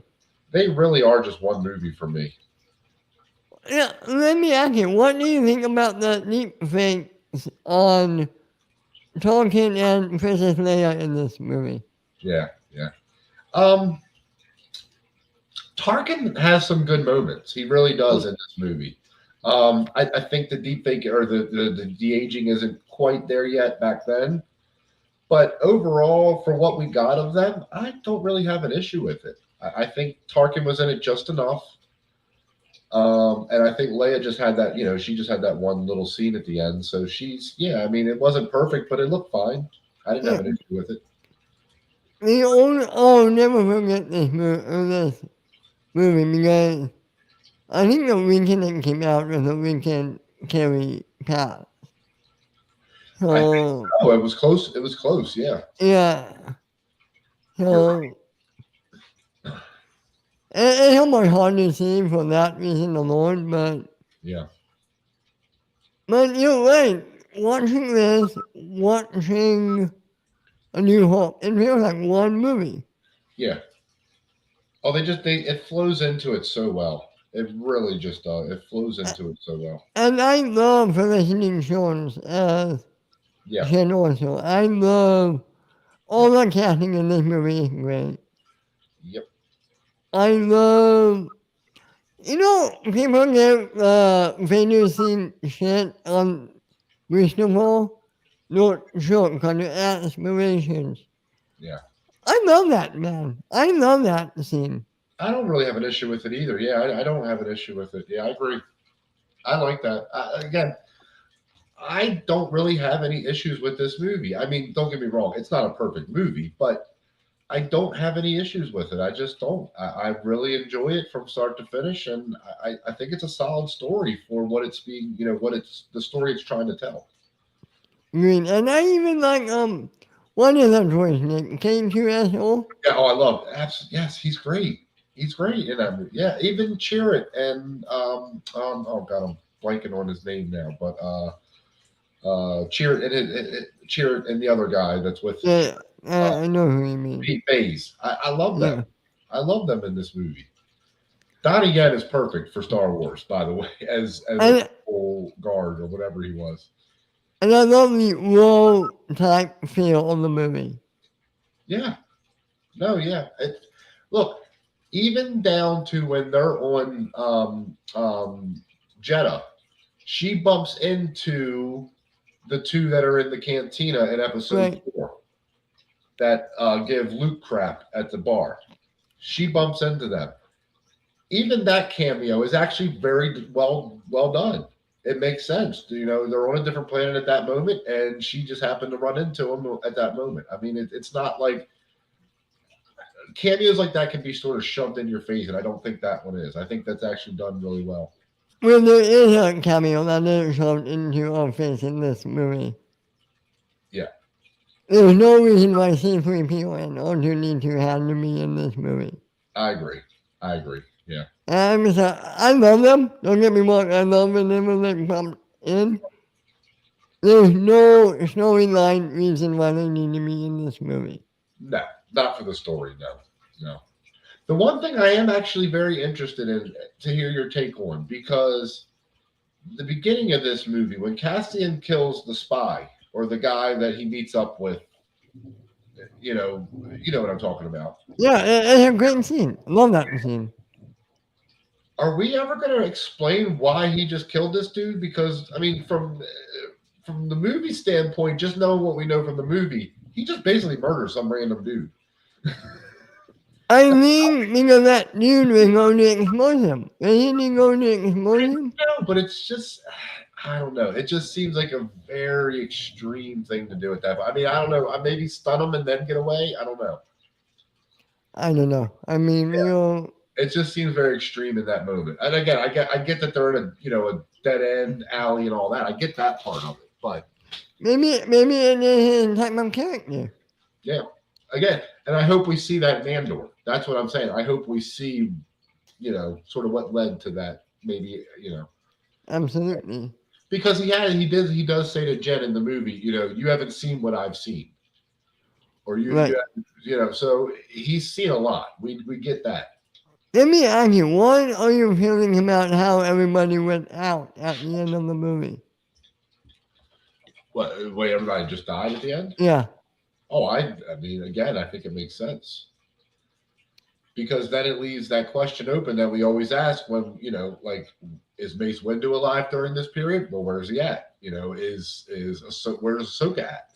they really are just one movie for me. Yeah, let me ask you, what do you think about the deep fakes on Tolkien and Princess Leia in this movie? Yeah, yeah. Um, Tarkin has some good moments. He really does in this movie. I think the deep fake or the de aging isn't quite there yet back then. But overall, for what we got of them, I don't really have an issue with it. I think Tarkin was in it just enough. And I think Leia just had that, she just had that one little scene at the end. So yeah, I mean, it wasn't perfect, but it looked fine. I didn't have Yeah, an issue with it. I'll never forget this movie because I think the weekend it came out was the weekend Carrie passed. I think So, so. It was close. It was close. Yeah. yeah. You're So, it's almost hard to see for that reason alone, Yeah. but you're right. Watching A New Hope, it feels like one movie. Yeah. Oh, it flows into it so well. It really just does. It flows A- into it so well. And I love Felicity Jones as Yeah. Jen also. I love all the casting in this movie is great. Yep. I love, people give Vader scene shit on reasonable, not shortcut aspirations. Yeah. I love that, man. I love that scene. I don't really have an issue with it either. Yeah, I don't have an issue with it. Yeah, I agree. I like that. Again, I don't really have any issues with this movie. I mean, don't get me wrong; it's not a perfect movie, but I don't have any issues with it. I just don't. I really enjoy it from start to finish, and I think it's a solid story for what it's being, what it's the story it's trying to tell. Green. And I even like, what is that voice, Nick? K2SO? Yeah. Oh, I love. Yes, he's great. He's great in that movie. Yeah, even Cheer and oh god, I'm blanking on his name now, but Cheer Cheer and the other guy that's with Yeah, uh, I know who you mean. Pete Bays. I love them. Yeah. I love them in this movie. Donnie Yen is perfect for Star Wars, by the way, as a And, full guard or whatever he was. and I love the raw type feel of the movie. Yeah, no, yeah. Look, even down to when they're on Jeddah, she bumps into the two that are in the cantina in Episode Right. 4 that give Luke crap at the bar. She bumps into them. Even that cameo is actually very well done. It makes sense. They're on a different planet at that moment, and she just happened to run into him at that moment. I mean, it's not like cameos like that can be sort of shoved in your face, and I don't think that one is. I think that's actually done really well. Well, there is a cameo that is shoved into our face in this movie. Yeah, There's no reason why C-3PO and R2-D2 had to be in this movie. I agree. I agree. Yeah. I love them. Don't get me wrong. I love when they were like bumped in. There's no storyline reason why they need to be in this movie. No, not for the story. No, no. The one thing I am actually very interested in to hear your take on, because the beginning of this movie, when Cassian kills the spy or the guy that he meets up with, you know what I'm talking about. Yeah, it's a great scene. Love that scene. Are we ever going to explain why he just killed this dude? Because I mean, from the movie standpoint, just knowing what we know from the movie, he just basically murdered some random dude. I mean, because that dude was going to expose him. Isn't he going to expose him? No, but it's just, I don't know. It just seems like a very extreme thing to do at that point. I mean, I don't know. Maybe stun him and then get away. I don't know. I don't know. I mean, It just seems very extreme in that moment. And again, I get that they're in a dead end alley and all that. I get that part of it, but maybe it is his type of character. yeah, again, and I hope we see that in Andor. That's what I'm saying. I hope we see, sort of what led to that. Maybe Absolutely. because he does say to Jen in the movie, you haven't seen what I've seen, or Right. so he's seen a lot. We get that. Let me ask you, what are you feeling about how everybody went out at the end of the movie? What? Wait, everybody just died at the end? Yeah. Oh, I mean, again, I think it makes sense because then it leaves that question open that we always ask when like, is Mace Windu alive during this period? Well, where's he at? Where's Ahsoka at?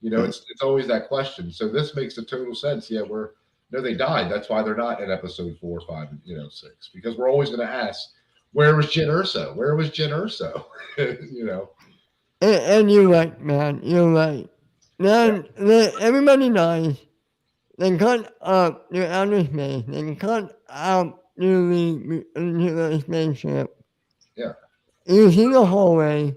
It's always that question. So this makes a total sense. Yeah, no, they died. That's why they're not in episode 4, 5, and 6, because we're always going to ask, where was Jyn Erso? Where was Jyn Erso? And you're right, man. You're right. Then everybody dies. They cut up the outer space. They cut out to the spaceship. Yeah. You see the hallway.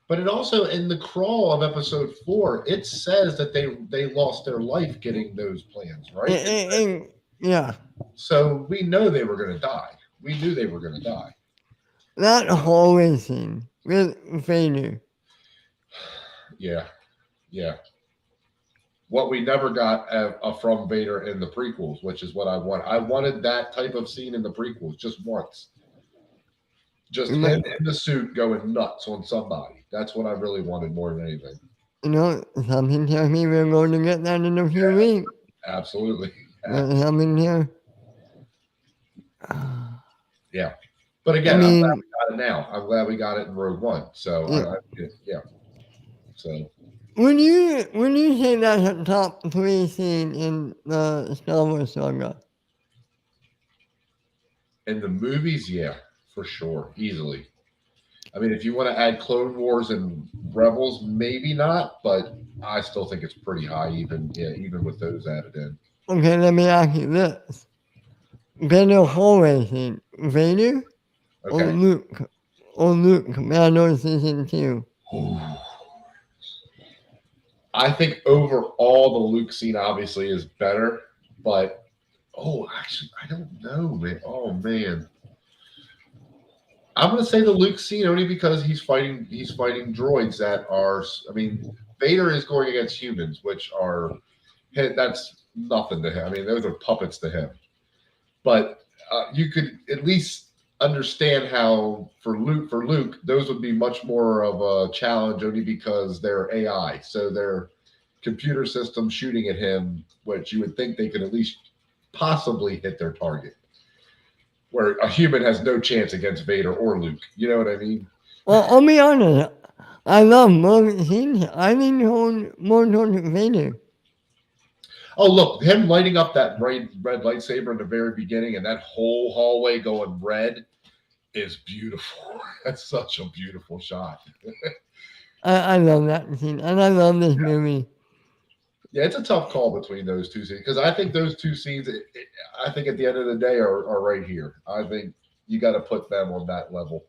But it also, in the crawl of episode 4, it says that they lost their life getting those plans, right? Yeah. So we know they were going to die. We knew they were going to die. That hallway scene with Vader. Yeah, yeah. What we never got from Vader in the prequels, which is what I want. I wanted that type of scene in the prequels just once. Just him in the suit going nuts on somebody. That's what I really wanted more than anything. Something tells me we're going to get that in a few weeks. Absolutely. Something here. Yeah. But again, I'm glad we got it now. I'm glad we got it in Rogue One. So, yeah. So. When you say that's a top 3 scene in the Star Wars saga? In the movies, yeah, for sure. Easily. I mean, if you want to add Clone Wars and Rebels, maybe not, but I still think it's pretty high, even with those added in. Okay, let me ask you this. Better hallway scene, Vader or Luke? Or Luke, Mando Season 2? I think overall the Luke scene obviously is better, but actually, I don't know, man. Oh man, I'm gonna say the Luke scene only because he's fighting droids that are. I mean, Vader is going against humans, which are that's nothing to him. I mean, those are puppets to him. But you could at least understand how for Luke, those would be much more of a challenge only because they're AI, so they're computer system shooting at him, which you would think they could at least possibly hit their target. Where a human has no chance against Vader or Luke. You know what I mean? Well, I'll be honest. I love most scenes. I lean more towards Vader. Oh, look, him lighting up that red lightsaber in the very beginning and that whole hallway going red is beautiful. That's such a beautiful shot. I love that scene, and I love this movie. Yeah, it's a tough call between those two scenes because I think those two scenes, I think at the end of the day, are right here. I think you got to put them on that level.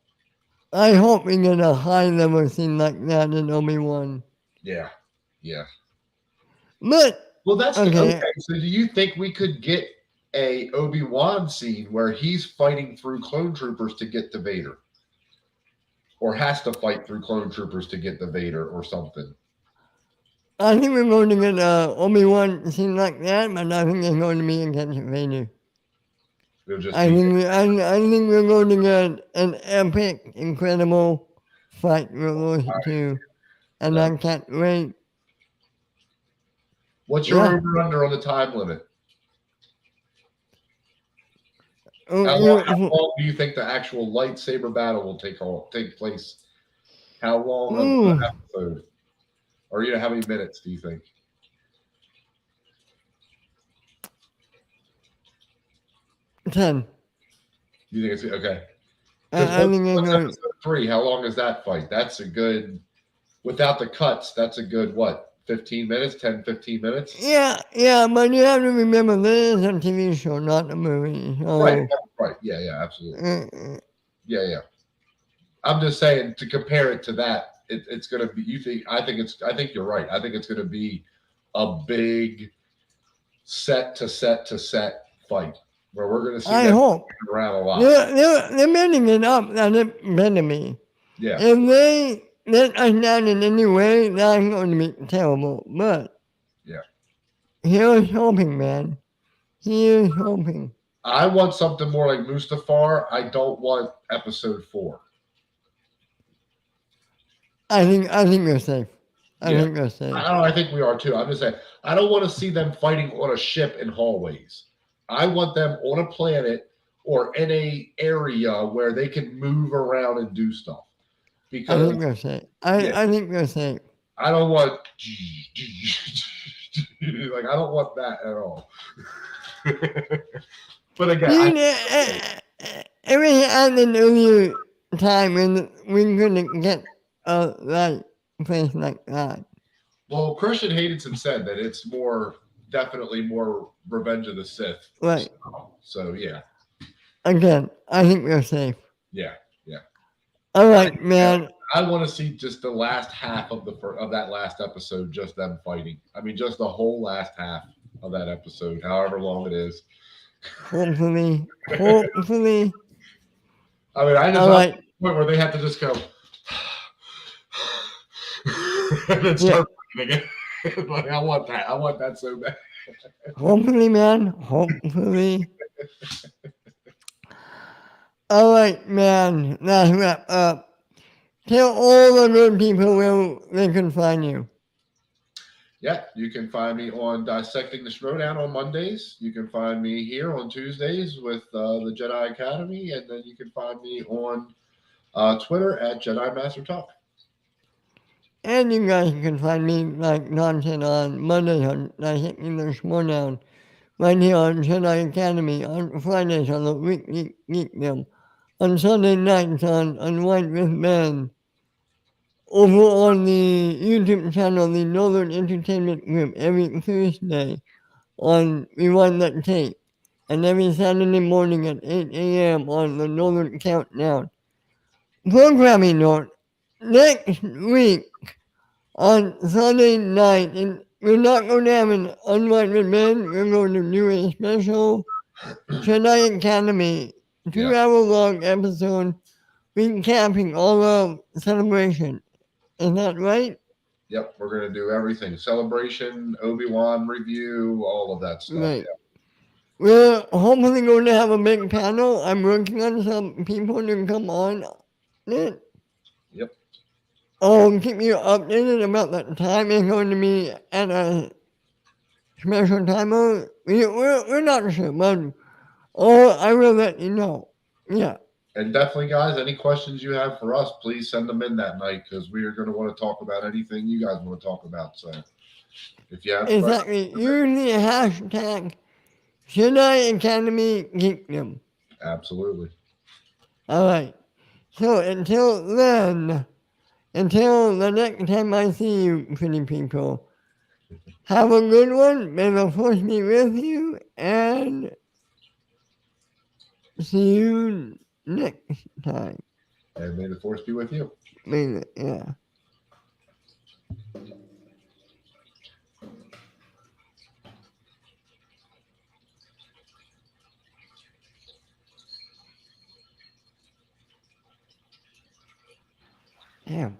I hope we get a high level scene like that in Obi-Wan. Yeah, Yeah. But Well, that's okay. okay, So, do you think we could get a Obi-Wan scene where he's fighting through clone troopers to get to Vader, or has to fight through clone troopers to get to Vader, or something? I think we're going to get Obi-Wan scene like that, but I think it's going to be against Vader. It'll just I be think I think we're going to get an epic, incredible fight with those two, and that. I can't wait. What's your Yeah, over under on the time limit? oh, How long do you think the actual lightsaber battle will take place? How long of the ooh, episode? Or how many minutes do you think? 10. You think it's okay? Because I think it's what's going. episode 3? How long is that fight? That's a good, without the cuts, that's a good, what, 15 minutes? 10, 15 minutes? Yeah, but you have to remember this is a TV show, not a movie. Right, So, right. Yeah, absolutely. uh, Yeah. I'm just saying to compare it to that, it's going to be, I think you're right. I think it's going to be a big set to set to set fight where we're going to see I them hope around a lot. they're building it up. That it better be. Yeah. If they let us down in any way, that's going to be terrible. But Yeah. here's hoping, man. Here's hoping. I want something more like Mustafar. I don't want episode 4. I think we're safe. I Yeah. think we're safe. I think we are too. I'm just saying, I don't want to see them fighting on a ship in hallways. I want them on a planet or in a area where they can move around and do stuff. I Because think we're safe. I think we're safe. I don't want like I don't want that at all. But again, Everything happened earlier time when we couldn't get a right place like that. well, Christian Haydenson said that it's definitely more Revenge of the Sith. Right. So yeah. Again, I think we're safe. Yeah. All right, man. I want to see just the last half of that last episode, just them fighting. I mean, just the whole last half of that episode, however long it is. Hopefully. I mean, I just All right. the point where they have to just go and then start breathing again. Like, I want that. I want that so bad. Hopefully, man. Hopefully. All right, man. Let's wrap up. Tell all the good people where they can find you. Yeah, you can find me on Dissecting the Schmodown on Mondays. You can find me here on Tuesdays with the Jedi Academy, and then you can find me on Twitter at Jedi MastTuck. And you guys can find me like content on Mondays on Dissecting the Schmodown, right here on Jedi Academy, on Fridays on the Weekly Geekdom, on Sunday nights on Unwind with Ben, over on the YouTube channel, the Northern Entertainment Group, every Thursday on Rewind That Tape, and every Saturday morning at 8 a.m. on the Northern Countdown. Programming note, next week on Sunday night, and we're not going to have an Unwind with Ben, we're going to do a special Jedi Academy 2-hour-long episode recapping all of Celebration. Is that right? Yep, we're going to do everything. Celebration, Obi-Wan review, all of that stuff. Right. We're hopefully going to have a big panel. I'm working on some people to come on it. Yep. I'll keep you updated about the time. It's going to be at a special time. We're not sure, but I will let you know. Yeah. And definitely, guys, any questions you have for us, please send them in that night because we are going to want to talk about anything you guys want to talk about. So if you have exactly, use the hashtag Jedi Academy Geekdom. Absolutely. All right. So until then, until the next time I see you, pretty people, have a good one. May the force be with you, and see you next time. And may the force be with you. Yeah. Damn.